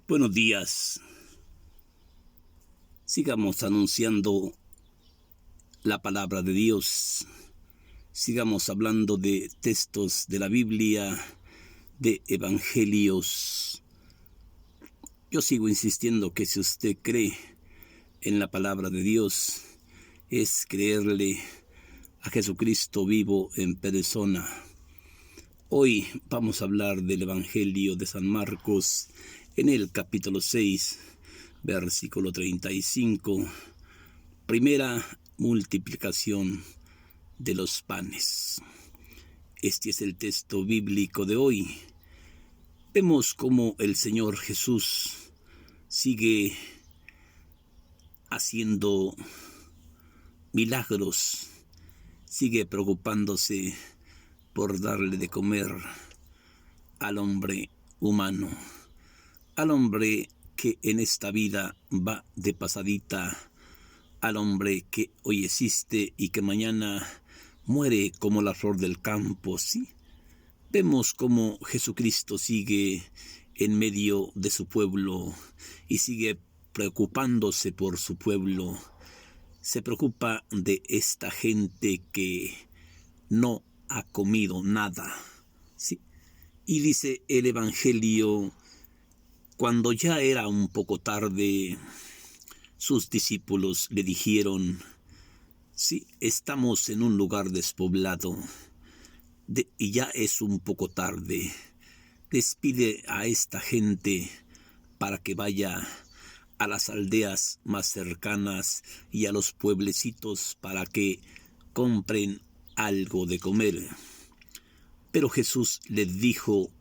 Buenos días. Sigamos anunciando la palabra de Dios. Sigamos hablando de textos de la Biblia, de evangelios. Yo sigo insistiendo que si usted cree en la palabra de Dios, es creerle a Jesucristo vivo en persona. Hoy vamos a hablar del Evangelio de San Marcos en el capítulo 6, versículo 35, primera multiplicación de los panes. Este es el texto bíblico de hoy. Vemos cómo el Señor Jesús sigue haciendo milagros, sigue preocupándose por darle de comer al hombre humano, al hombre que en esta vida va de pasadita, al hombre que hoy existe y que mañana muere como la flor del campo, ¿sí? Vemos cómo Jesucristo sigue en medio de su pueblo y sigue preocupándose por su pueblo. Se preocupa de esta gente que no ha comido nada, ¿sí? Y dice el Evangelio: cuando ya era un poco tarde, sus discípulos le dijeron: sí, estamos en un lugar despoblado y ya es un poco tarde. Despide a esta gente para que vaya a las aldeas más cercanas y a los pueblecitos para que compren algo de comer. Pero Jesús les dijo: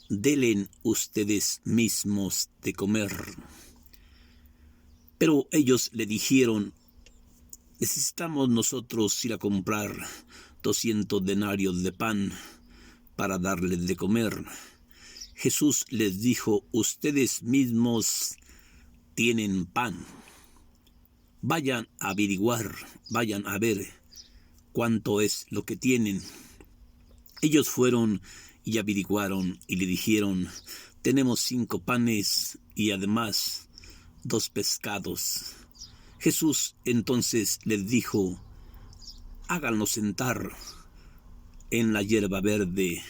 denle ustedes mismos de comer. Pero ellos le dijeron: necesitamos nosotros ir a comprar 200 denarios de pan para darles de comer. Jesús les dijo: ustedes mismos tienen pan. Vayan a averiguar, vayan a ver cuánto es lo que tienen. Ellos fueron y averiguaron y le dijeron: tenemos 5 panes y además 2 pescados. Jesús entonces les dijo: háganlos sentar en la hierba verde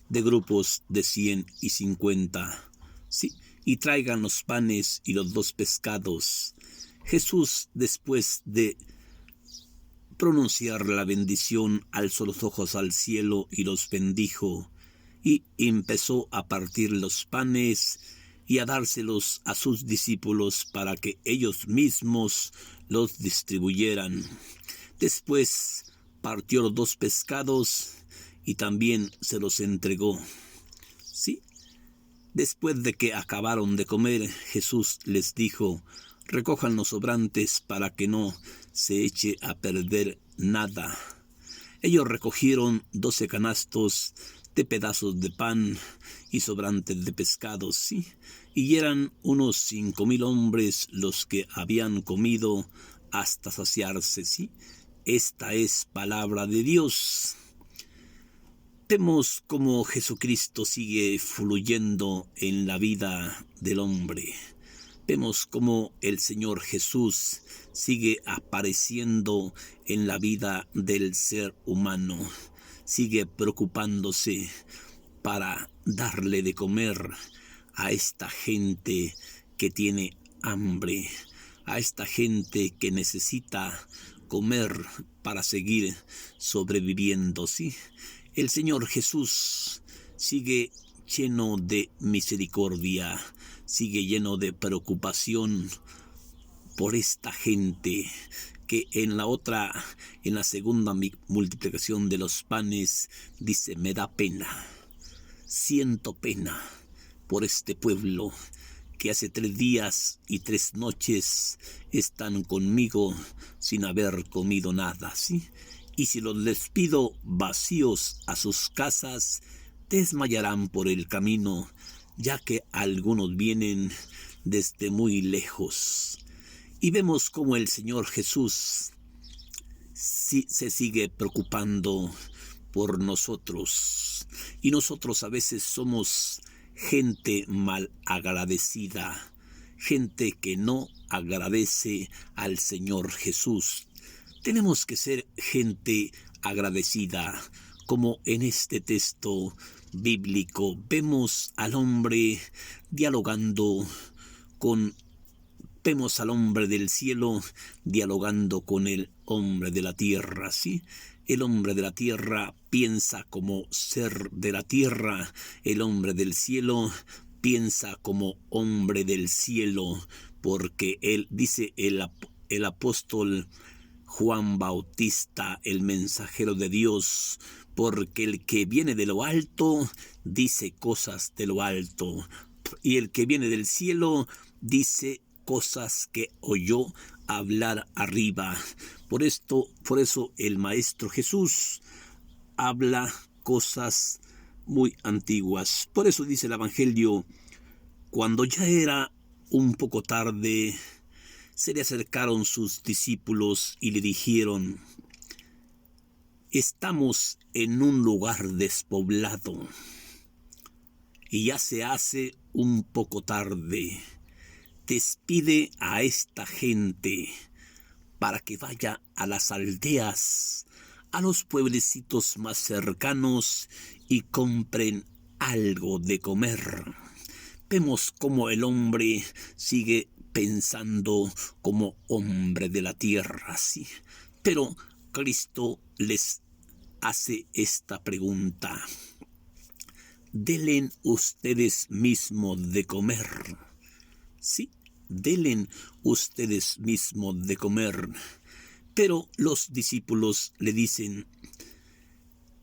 de grupos de 100 y 50, ¿sí? Y traigan los panes y los 2 pescados. Jesús, después de pronunciar la bendición, alzó los ojos al cielo y los bendijo, y empezó a partir los panes y a dárselos a sus discípulos para que ellos mismos los distribuyeran. Después partió los 2 pescados y también se los entregó. ¿Sí? Después de que acabaron de comer, Jesús les dijo: recojan los sobrantes para que no se eche a perder nada. Ellos recogieron 12 canastos de pedazos de pan y sobrantes de pescados, ¿sí? Y eran unos 5,000 hombres los que habían comido hasta saciarse, ¿sí? Esta es palabra de Dios. Vemos cómo Jesucristo sigue fluyendo en la vida del hombre. Vemos cómo el Señor Jesús sigue apareciendo en la vida del ser humano. Sigue preocupándose para darle de comer a esta gente que tiene hambre, a esta gente que necesita comer para seguir sobreviviendo, ¿sí? El Señor Jesús sigue lleno de misericordia, sigue lleno de preocupación por esta gente que en la segunda multiplicación de los panes dice: me da pena, siento pena por este pueblo que hace 3 días y 3 noches están conmigo sin haber comido nada, ¿sí? Y si los despido vacíos a sus casas, desmayarán por el camino, ya que algunos vienen desde muy lejos. Y vemos cómo el Señor Jesús se sigue preocupando por nosotros. Y nosotros a veces somos gente mal agradecida, gente que no agradece al Señor Jesús. Tenemos que ser gente agradecida, como en este texto bíblico vemos al hombre dialogando con vemos al hombre del cielo dialogando con el hombre de la tierra, ¿sí? El hombre de la tierra piensa como ser de la tierra, el hombre del cielo piensa como hombre del cielo, porque él dice el apóstol Juan Bautista, el mensajero de Dios, porque el que viene de lo alto dice cosas de lo alto, y el que viene del cielo dice cosas que oyó hablar arriba. Por eso el Maestro Jesús habla cosas muy antiguas. Por eso dice el Evangelio, cuando ya era un poco tarde, se le acercaron sus discípulos y le dijeron: estamos en un lugar despoblado y ya se hace un poco tarde. Despide a esta gente para que vaya a las aldeas, a los pueblecitos más cercanos y compren algo de comer. Vemos cómo el hombre sigue pensando como hombre de la tierra, ¿sí? Pero Cristo les hace esta pregunta: denle ustedes mismos de comer, ¿sí? Denle ustedes mismos de comer. Pero los discípulos le dicen: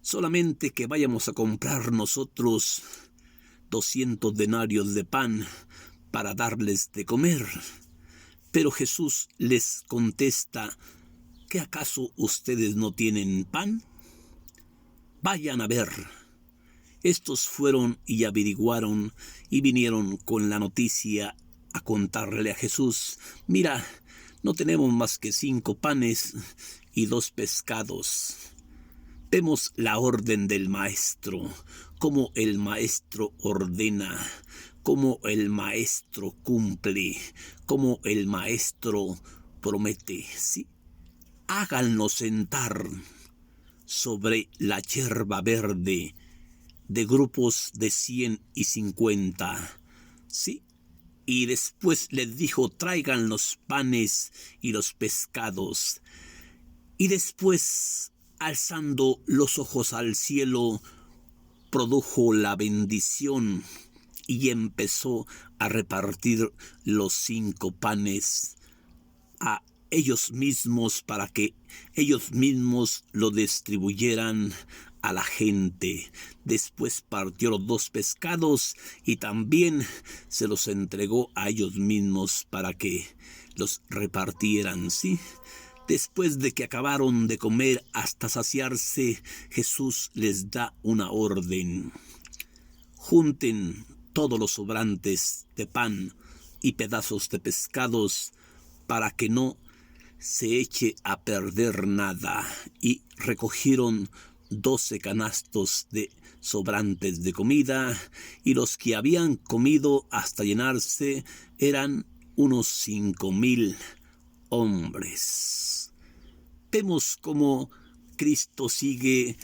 solamente que vayamos a comprar nosotros 200 denarios de pan para darles de comer. Pero Jesús les contesta: ¿qué acaso ustedes no tienen pan? Vayan a ver. Estos fueron y averiguaron y vinieron con la noticia a contarle a Jesús: mira, no tenemos más que 5 panes y 2 pescados. Vemos la orden del Maestro, cómo el Maestro ordena, cómo el Maestro cumple, cómo el Maestro promete, ¿sí? Háganlo sentar sobre la hierba verde de grupos de 100 y 50, ¿sí? Y después les dijo: traigan los panes y los pescados. Y después, alzando los ojos al cielo, produjo la bendición y empezó a repartir los 5 panes a ellos mismos para que ellos mismos lo distribuyeran a la gente. Después partió los 2 pescados y también se los entregó a ellos mismos para que los repartieran, ¿sí? Después de que acabaron de comer hasta saciarse, Jesús les da una orden: junten todos los sobrantes de pan y pedazos de pescados para que no se eche a perder nada. Y recogieron 12 canastos de sobrantes de comida, y los que habían comido hasta llenarse eran unos 5,000 hombres. Vemos cómo Cristo sigue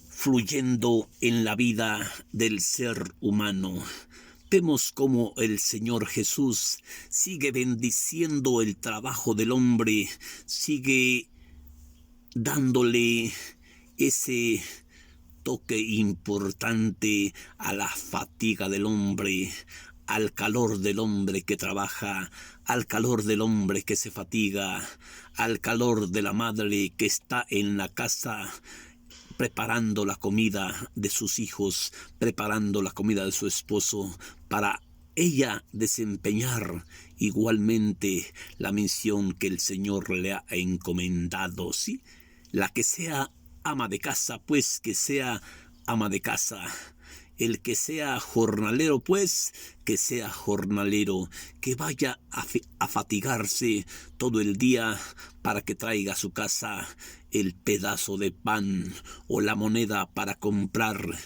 fluyendo en la vida del ser humano. Vemos cómo el Señor Jesús sigue bendiciendo el trabajo del hombre, sigue dándole ese toque importante a la fatiga del hombre, al calor del hombre que trabaja, al calor del hombre que se fatiga, al calor de la madre que está en la casa preparando la comida de sus hijos, preparando la comida de su esposo, para ella desempeñar igualmente la misión que el Señor le ha encomendado, ¿sí? La que sea ama de casa, pues que sea ama de casa. El que sea jornalero, pues que sea jornalero, que vaya a fatigarse todo el día para que traiga a su casa el pedazo de pan o la moneda para comprar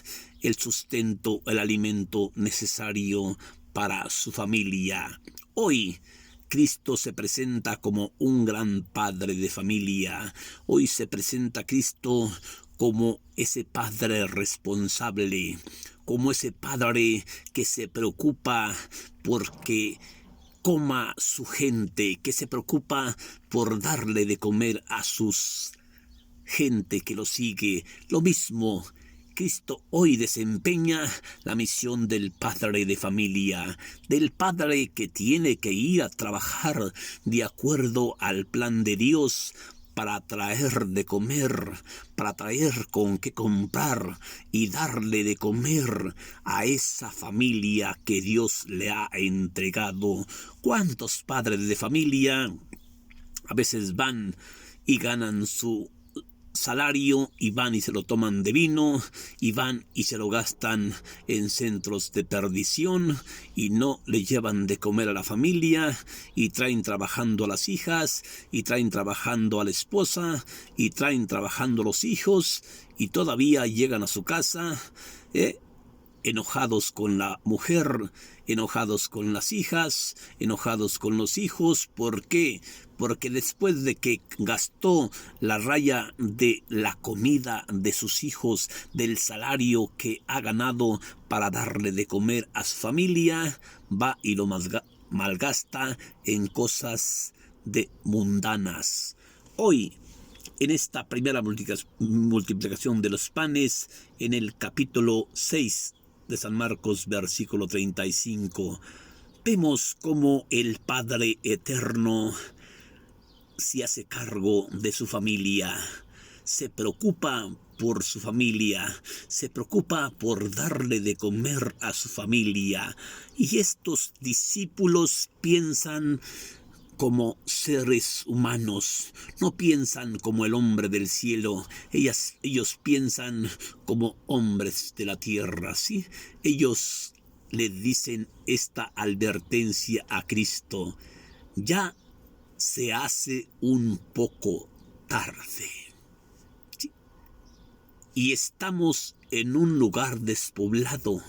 el sustento, el alimento necesario para su familia. Hoy Cristo se presenta como un gran padre de familia. Hoy se presenta Cristo como ese padre responsable, como ese padre que se preocupa porque coma su gente, que se preocupa por darle de comer a sus gente que lo sigue. Lo mismo, Cristo hoy desempeña la misión del padre de familia, del padre que tiene que ir a trabajar de acuerdo al plan de Dios para traer de comer, para traer con qué comprar y darle de comer a esa familia que Dios le ha entregado. ¿Cuántos padres de familia a veces van y ganan su salario y van y se lo toman de vino y van y se lo gastan en centros de perdición y no le llevan de comer a la familia y traen trabajando a las hijas y traen trabajando a la esposa y traen trabajando a los hijos y todavía llegan a su casa enojados con la mujer, enojados con las hijas, enojados con los hijos? ¿Por qué? Porque después de que gastó la raya de la comida de sus hijos, del salario que ha ganado para darle de comer a su familia, va y lo malgasta en cosas mundanas. Hoy, en esta primera multiplicación de los panes, en el capítulo 6 de San Marcos, versículo 35, vemos cómo el Padre Eterno se hace cargo de su familia, se preocupa por su familia, se preocupa por darle de comer a su familia. Y estos discípulos piensan como seres humanos, no piensan como el hombre del cielo, ellos piensan como hombres de la tierra, ¿sí? Ellos le dicen esta advertencia a Cristo: ya se hace un poco tarde, ¿sí? Y estamos en un lugar despoblado.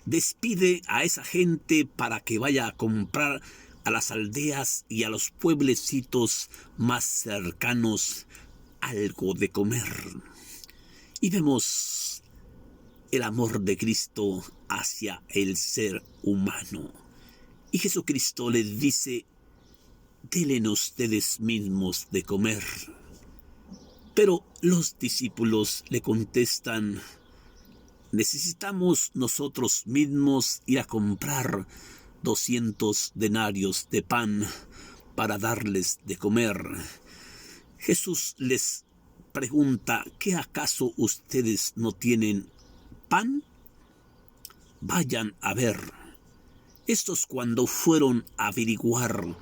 Despide a esa gente para que vaya a comprar a las aldeas y a los pueblecitos más cercanos algo de comer. Y vemos el amor de Cristo hacia el ser humano. Y Jesucristo les dice: denle ustedes mismos de comer. Pero los discípulos le contestan: necesitamos nosotros mismos ir a comprar 200 denarios de pan para darles de comer. Jesús les pregunta: ¿qué acaso ustedes no tienen pan? Vayan a ver. Estos, cuando fueron a averiguar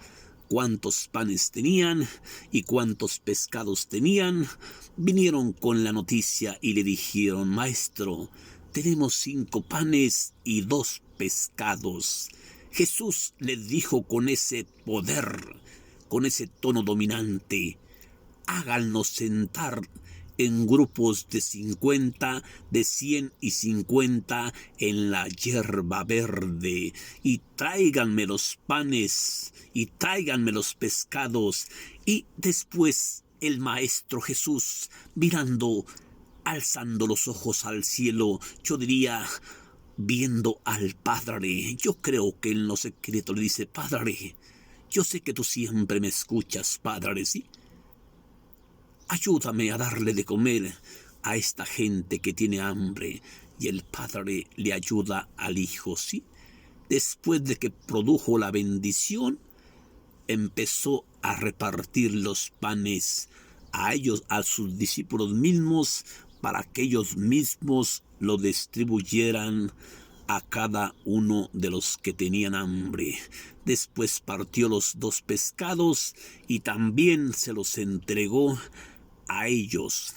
cuántos panes tenían y cuántos pescados tenían, vinieron con la noticia y le dijeron: maestro, tenemos 5 panes y 2 pescados. Jesús les dijo con ese poder, con ese tono dominante: hágannos sentar en grupos de 50, de 100 y 50 en la hierba verde, y tráiganme los panes y tráiganme los pescados. Y después el Maestro Jesús, mirando, alzando los ojos al cielo, yo diría, viendo al Padre, yo creo que en lo secreto le dice: Padre, yo sé que tú siempre me escuchas, Padre, ¿sí? Ayúdame a darle de comer a esta gente que tiene hambre. Y el Padre le ayuda al Hijo, ¿sí? Después de que produjo la bendición, empezó a repartir los panes a ellos, a sus discípulos mismos, para que ellos mismos lo distribuyeran a cada uno de los que tenían hambre. Después partió los 2 pescados y también se los entregó a ellos.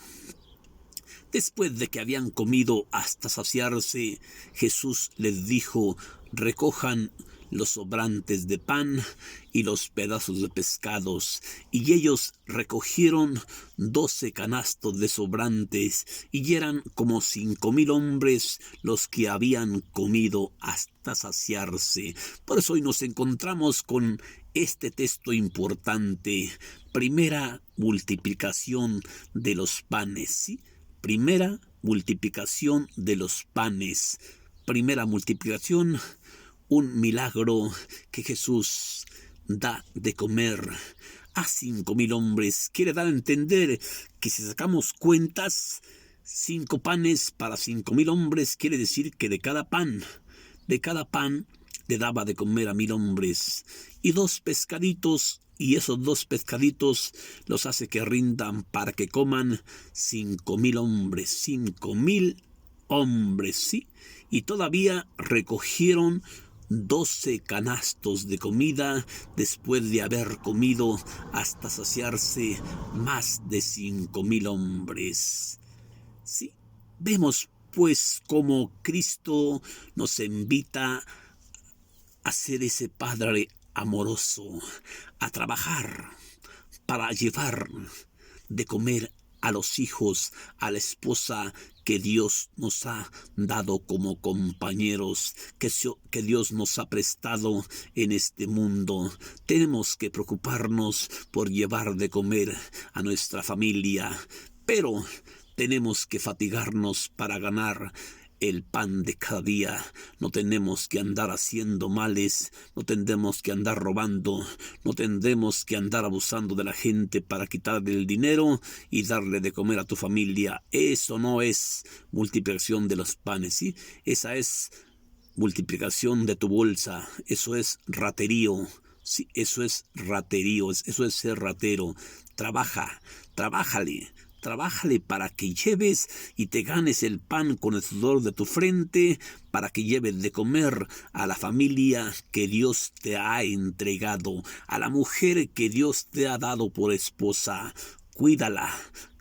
Después de que habían comido hasta saciarse, Jesús les dijo: recojan los sobrantes de pan y los pedazos de pescados. Y ellos recogieron 12 canastos de sobrantes, y eran como 5,000 hombres los que habían comido hasta saciarse. Por eso hoy nos encontramos con este texto importante. Primera multiplicación de los panes, ¿sí? Primera multiplicación de los panes. Primera multiplicación, un milagro que Jesús da de comer a 5,000 hombres. Quiere dar a entender que si sacamos cuentas, 5 panes para 5,000 hombres quiere decir que de cada pan le daba de comer a 1,000 hombres. Y 2 pescaditos, y esos 2 pescaditos los hace que rindan para que coman 5,000 hombres. 5,000 hombres, ¿sí? Y todavía recogieron 12 canastos de comida después de haber comido hasta saciarse más de 5,000 hombres. ¿Sí? Vemos pues cómo Cristo nos invita a ser ese Padre amoroso, a trabajar para llevar de comer a los hijos, a la esposa que Dios nos ha dado como compañeros, que Dios nos ha prestado en este mundo. Tenemos que preocuparnos por llevar de comer a nuestra familia, pero tenemos que fatigarnos para ganar el pan de cada día. No tenemos que andar haciendo males, no tendremos que andar robando, no tendremos que andar abusando de la gente para quitarle el dinero y darle de comer a tu familia. Eso no es multiplicación de los panes, ¿sí? Esa es multiplicación de tu bolsa, eso es raterío. Sí, eso es raterío, eso es ser ratero. Trabájale para que lleves y te ganes el pan con el sudor de tu frente, para que lleves de comer a la familia que Dios te ha entregado, a la mujer que Dios te ha dado por esposa. Cuídala,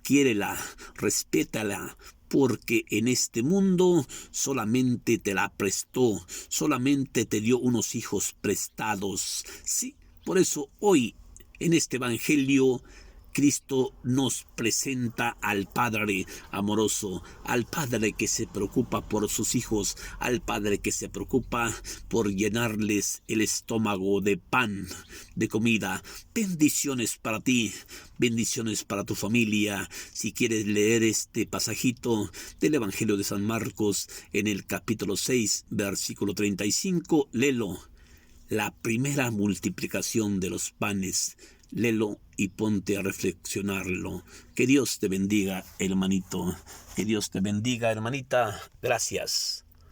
quiérela, respétala, porque en este mundo solamente te la prestó, solamente te dio unos hijos prestados. Sí, por eso hoy en este evangelio Cristo nos presenta al Padre amoroso, al Padre que se preocupa por sus hijos, al Padre que se preocupa por llenarles el estómago de pan, de comida. Bendiciones para ti, bendiciones para tu familia. Si quieres leer este pasajito del Evangelio de San Marcos en el capítulo 6, versículo 35, léelo. La primera multiplicación de los panes. Léelo y ponte a reflexionarlo. Que Dios te bendiga, hermanito. Que Dios te bendiga, hermanita. Gracias.